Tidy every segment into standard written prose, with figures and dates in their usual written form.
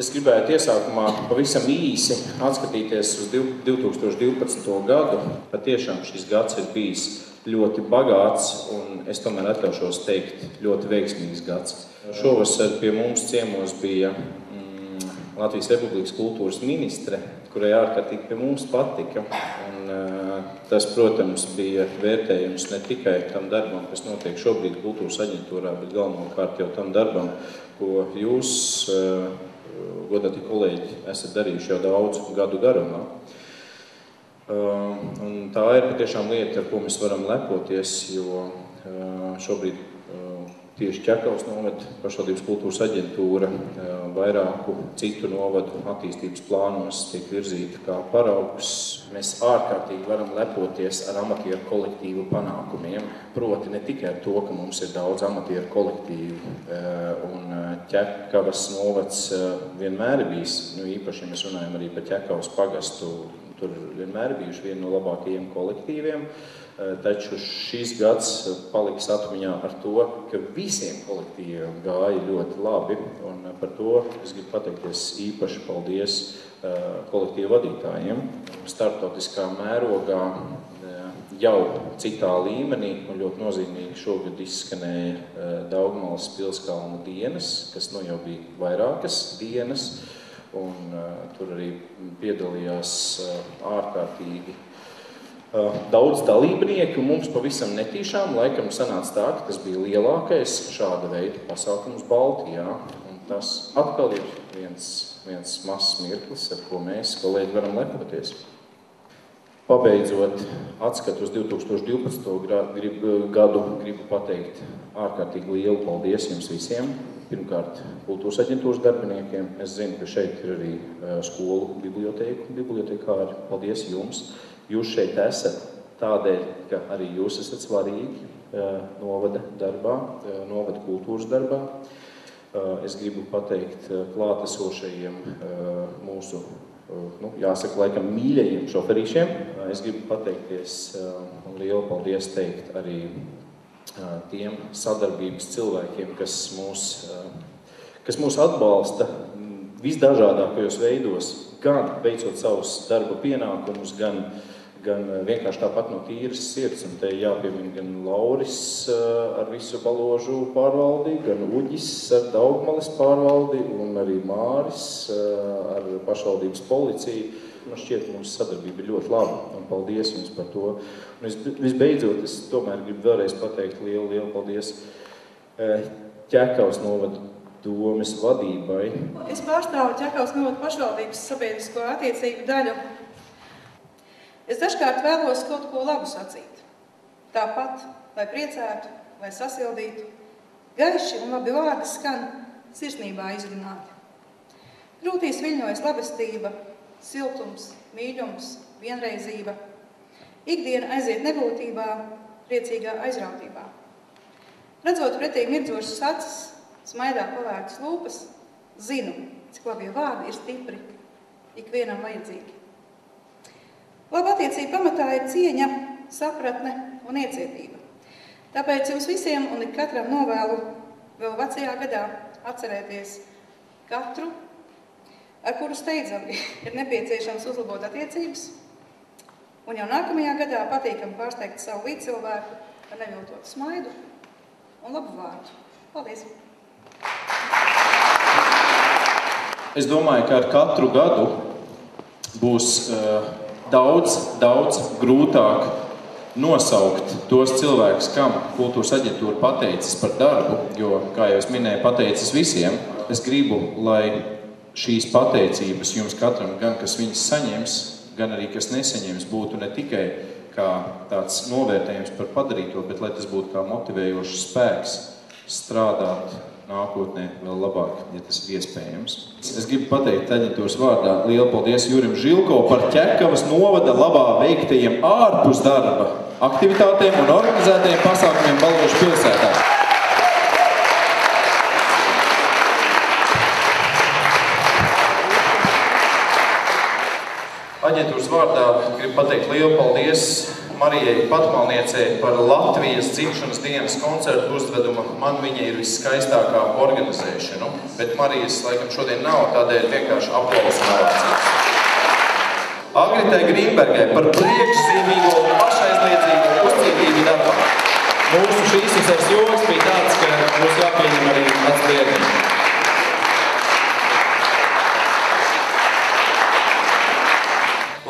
Es gribētu iesākumā pavisam īsi atskatīties uz 2012. gadu. Patiešām šis gads ir bijis ļoti bagāts un es tomēr atļaušos teikt ļoti veiksmīgs gads. Šovasar pie mums ciemos bija Latvijas Republikas kultūras ministre, kurai ārkārtīgi pie mums patika. Un tas, protams, bija vērtējums ne tikai tam darbam, kas notiek šobrīd kultūras aģentūrā, bet galvenokārt jau tam darbam, ko jūs, godāti kolēģi, esat darījuši jau daudzu gadu garumā. Un tā ir patiešām lieta, ar ko mēs varam lepoties, jo šobrīd tieši Ķekavas novada pašvaldības kultūras aģentūra vairāku citu novadu attīstības plānos tiek virzīta kā paraugs. Mēs ārkārtīgi varam lepoties ar amatieru kolektīvu panākumiem, proti ne tikai ar to, ka mums ir daudz amatieru kolektīvu un Ķekavas novads vienmēr ir bijis, īpaši, ja mēs runājam arī par Ķekavas pagastu, tur vienmēr ir bijuši vieni no labākajiem kolektīviem. Taču šis gads paliks atmiņā ar to, ka visiem kolektīviem gāja ļoti labi, un par to es gribu pateikties īpaši paldies kolektīvu vadītājiem. Startautiskā mērogā jau citā līmenī, un ļoti nozīmīgi šogad izskanēja Daugmalas Pilskalna dienas, kas jau bija vairākas dienas, un tur arī piedalījās ārkārtīgi daudz dalībnieki, un mums pavisam netīšām laikam sanāca tā, ka tas bija lielākais šāda veida pasākums Baltijā. Un tas atkal ir viens mazs mirklis, ar ko mēs, kolēģi, varam lepoties. Pabeidzot atskatu uz 2012. gadu, gribu pateikt ārkārtīgi lielu paldies jums visiem. Pirmkārt, kultūras aģentūras darbiniekiem. Es zinu, ka šeit ir arī skolu bibliotekāri. Paldies jums! Jūs šeit esat tādēļ, ka arī jūs esat svarīgi novada darbā, novada kultūras darbā. Es gribu pateikt klātesošajiem mūsu, jāsaka, laikam mīļajiem šoferīšiem. Es gribu pateikties un lielu paldies teikt arī tiem sadarbības cilvēkiem, kas mūs atbalsta visdažādākajos veidos, gan veicot savus darba pienākumus, gan vienkārši tāpat no tīras sirds. Un te jāpiemina gan Lauris ar visu Baložu pārvaldi, gan Uģis ar Daugmalas pārvaldi, un arī Māris ar pašvaldības policiju. Man šķiet, ka mūsu sadarbība ir ļoti laba, un paldies jums par to. Un visbeidzot, es tomēr gribu vēlreiz pateikt lielu paldies Ķekavas novada domes vadībai. Es pārstāvu Ķekavas novada pašvaldības sabiedrisko attiecību daļu. Es dažkārt vēlos kaut ko labu sacīt. Tāpat, lai priecētu, lai sasildītu, gaiši un labi vārdi skan sirsnībā izrunāti. Krūtīs viļņojas labestība, siltums, mīļums, vienreizība. Ikdiena aiziet nebūtībā, priecīgā aizrautībā. Redzot pretī mirdzošas acis, smaidā pavērtas lūpas, zinu, cik labie vārdi ir stipri, ikvienam vajadzīgi. Laba attiecība pamatā ir cieņa, sapratne un iecietība. Tāpēc jums visiem un ikatram novēlu vēl vecajā gadā atcerēties katru, ar kuru steidzami ir nepieciešams uzlabot attiecības, un jau nākamajā gadā patīkami pārsteigt savu līdzcilvēku ar neviltotu smaidu un labu vārdu. Paldies! Es domāju, ka ar katru gadu būs daudz grūtāk nosaukt tos cilvēkus, kam kultūras aģentūra pateicis par darbu, jo, kā jau es minēju, pateicis visiem. Es gribu, lai šīs pateicības jums katram, gan kas viņas saņems, gan arī kas nesaņems, būtu ne tikai kā tāds novērtējums par padarīto, bet lai tas būtu kā motivējošs spēks strādāt nākotnē vēl labāk, ja tas ir iespējams. Es gribu pateikt aģentūras vārdā lielu paldies Jurim Žilko par Ķekavas novada labā veiktajiem ārpus darba aktivitātēm un organizētajiem pasākumiem Baložu pilsētā. Aģentūras vārdā gribu pateikt lielu paldies Marijai Patmalniecei par Latvijas dzimšanas dienas koncertu uzvedumu Man viņa ir viskaistākā organizēšanu, bet Marijas laikam šodien nav, tādēļ vienkārši aplausu novācijas. Agritai Grīnbergai par priekšzīmīgo un pašaizliedzīgo uzcītību darbā. Mūsu šīs visais joks bija tāds, ka mums jāpieņem arī atsliedumi.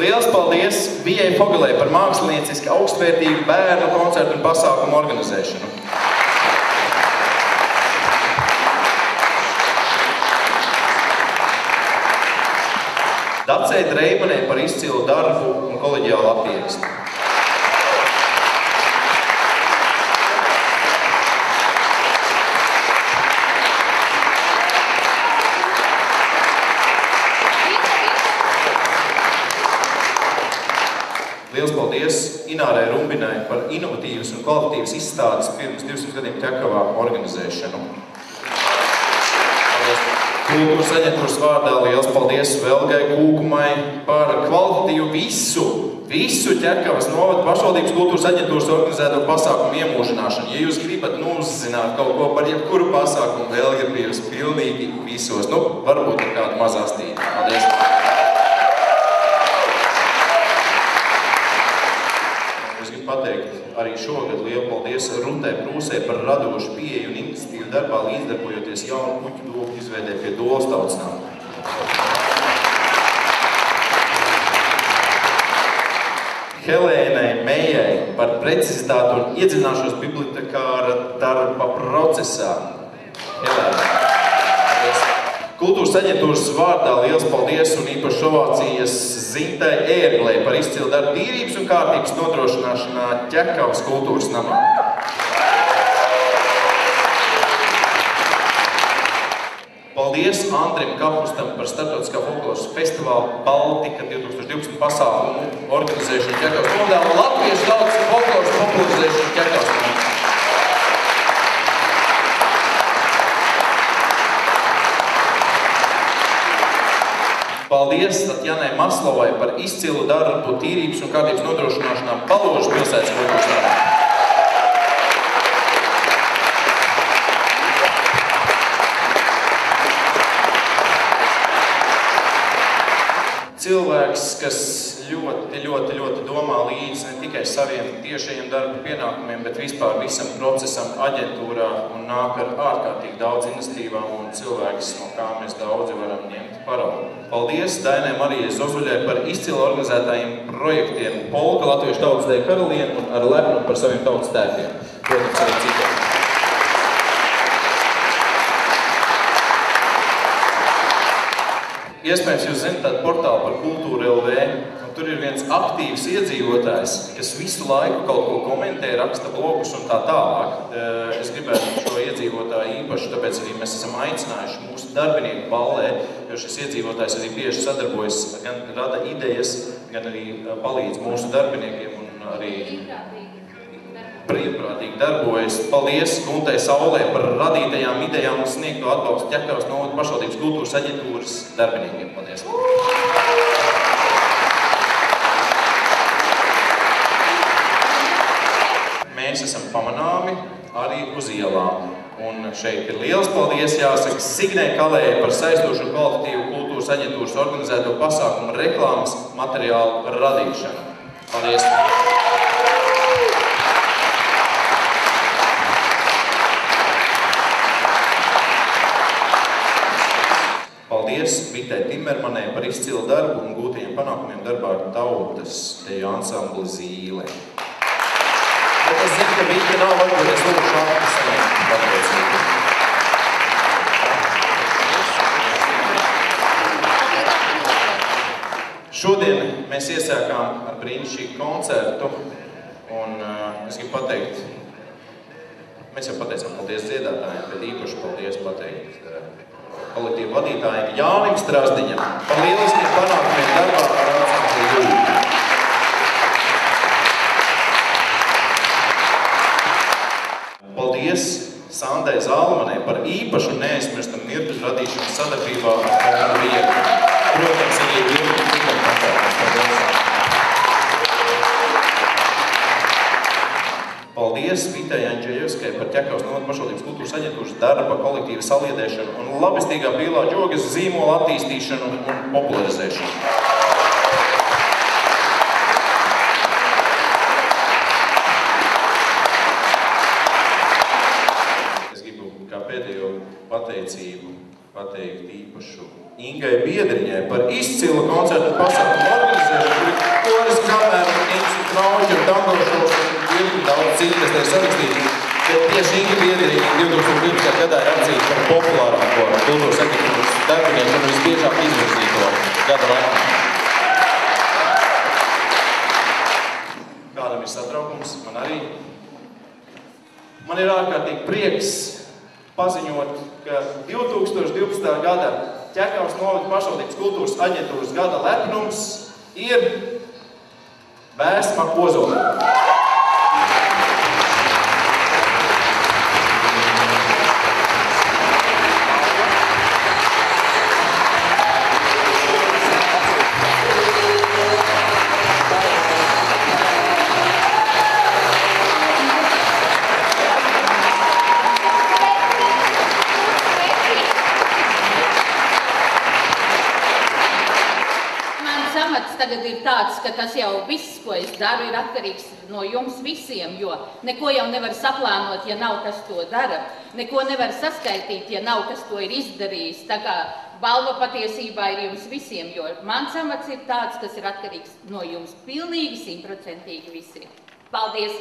Liels paldies Vijai Fogelei par mākslinieciski augstvērtīgu bērnu koncertu un pasākumu organizēšanu. Dacei Dreimanei par izcilu darbu un koleģiālu attieksmi. Liels paldies Inārai Rumbinai par inovatīvas un kvalitatīvas izstādes pirms 200 gadiem Ķekavā organizēšanu. Kultūras aģentūras vārdā liels paldies Velgai Kūkumai par kvalitatīvu visu Ķekavas novada pašvaldības kultūras aģentūras organizēto pasākumu iemūžināšanu. Ja jūs gribat uzzināt kaut ko par jebkuru pasākumu, Velga ir bijusi pilnīgi visos. Varbūt ir kāda mazā stīna. Paldies! Pateikt arī šogad lielu paldies Rutai Prūsei par radošu pieeju un iniciatīvu darbā līdzdarbojoties jaunu puķu doku izveidē pie Dolas tautsnām. Helēnai Mejai par precizitātu un iedzināšos bibliotekāra darba procesā. Helēnai. Kultūras aģentūras vārdā liels paldies un īpaši ovācijas Zintai Ērglei par izcilu darbu tīrības un kārtības nodrošināšanā Ķekavas kultūras namā. Paldies Andrim Kapustam par starptautiskā folkloras festivāla Baltika 2012 pasākumu organizēšanu Ķekavas novadā un latviešu tautas folkloras popularizēšanu Ķekavas novadā. Paldies Tatjanai Maslovai par izcilu darbu tīrības un kārtības nodrošināšanā Paložu pilsētas kultūras namā. Cilvēks, kas ļoti domā līdzi ne tikai saviem tiešajiem darba pienākumiem, bet vispār visam procesam aģentūrā un nāk ar ārkārtīgi daudz iniciatīvām un cilvēks, no kā mēs daudzi varam ņemt paraugu. Paldies Dainai Marijai Zozuļai par izcilu organizētājiem projektiem Polka Latviešu tautas deju karalieni un ar lepnumu par saviem tautas tēviem. Protams, arī citiem. Iespējams, jūs zināt tādu portālu par Kultūra LV, un tur ir viens aktīvs iedzīvotājs, kas visu laiku kaut ko komentē, raksta blogus un tā tālāk. Es gribētu šo iedzīvotāju īpaši, tāpēc arī mēs esam aicinājuši mūsu darbinieku ballē, jo šis iedzīvotājs arī bieži sadarbojas, gan rada idejas, gan arī palīdz mūsu darbiniekiem un arī brīvprātīgi darbojas. Paldies Guntai Saulē par radītajām idejām un sniegto atbalstu Ķekavas novada pašvaldības kultūras aģentūras darbiniekiem. Paldies! Mēs esam pamanāmi arī uz ielām. Un šeit ir liels paldies jāsaka Signei Kalējai par saistošu un kvalitatīvu kultūras aģentūras organizēto pasākumu reklāmas materiālu radīšanu. Paldies! Paldies Vitai Timermanai par izcilu darbu un gūtajiem panākumiem darbā ar tautas deju ansambli Zīle. Bet es zinu, ka Vita nav varbūt es lūkšu šādi saņemt pateicību. Šodien mēs iesākām ar brīnišķīgu koncertu un es gribu pateikt, mēs jau pateicām paldies dziedātājiem, bet īpaši paldies pateikt kolektīvu vadītājiem Jānim Strasdiņam par lieliskiem panākumiem darbā ar ansambli Jūri. Paldies Sandai Zalmanai par īpašu neaizmirstam mirkļu radīšanu sadarbībā ar Fondu Viegli. Protams, arī Vilni Tikam koncertiem. paldies Vitai Andžejevskai par Ķekavas novada pašvaldības kultūras aģentūras darba kolektīva saliedēšanu un labestīgā pīlā ģogas zīmola attīstīšanu un popularizēšanu. Pateicību pateikt īpašu Ingai Biedriņai par izcilu koncertu pasākumu organizēšanu, koris kamēr, Insu Trauķi un Tangošos un virkni daudz citu, kas te sarakstīti, bet tieši Inga Biedriņa 2012. gadā ir atzīta par populārāko kultūras aģentūras darbinieku un visbiežāk izvirzīto gada laikā. Kādam ir satraukums? Man arī. Man ir ārkārtīgi prieks paziņot, ka 2012. gada Ķekavas novada pašvaldības kultūras aģentūras gada lepnums ir Vēsma Ozole. Tagad ir tāds, ka tas jau viss, ko es daru, ir atkarīgs no jums visiem, jo neko jau nevar saplānot, ja nav kas to dara. Neko nevar saskaitīt, ja nav kas to ir izdarījis. Tā kā balva patiesībā ir jums visiem, jo mans amats ir tāds, kas ir atkarīgs no jums pilnīgi 100% visiem. Paldies!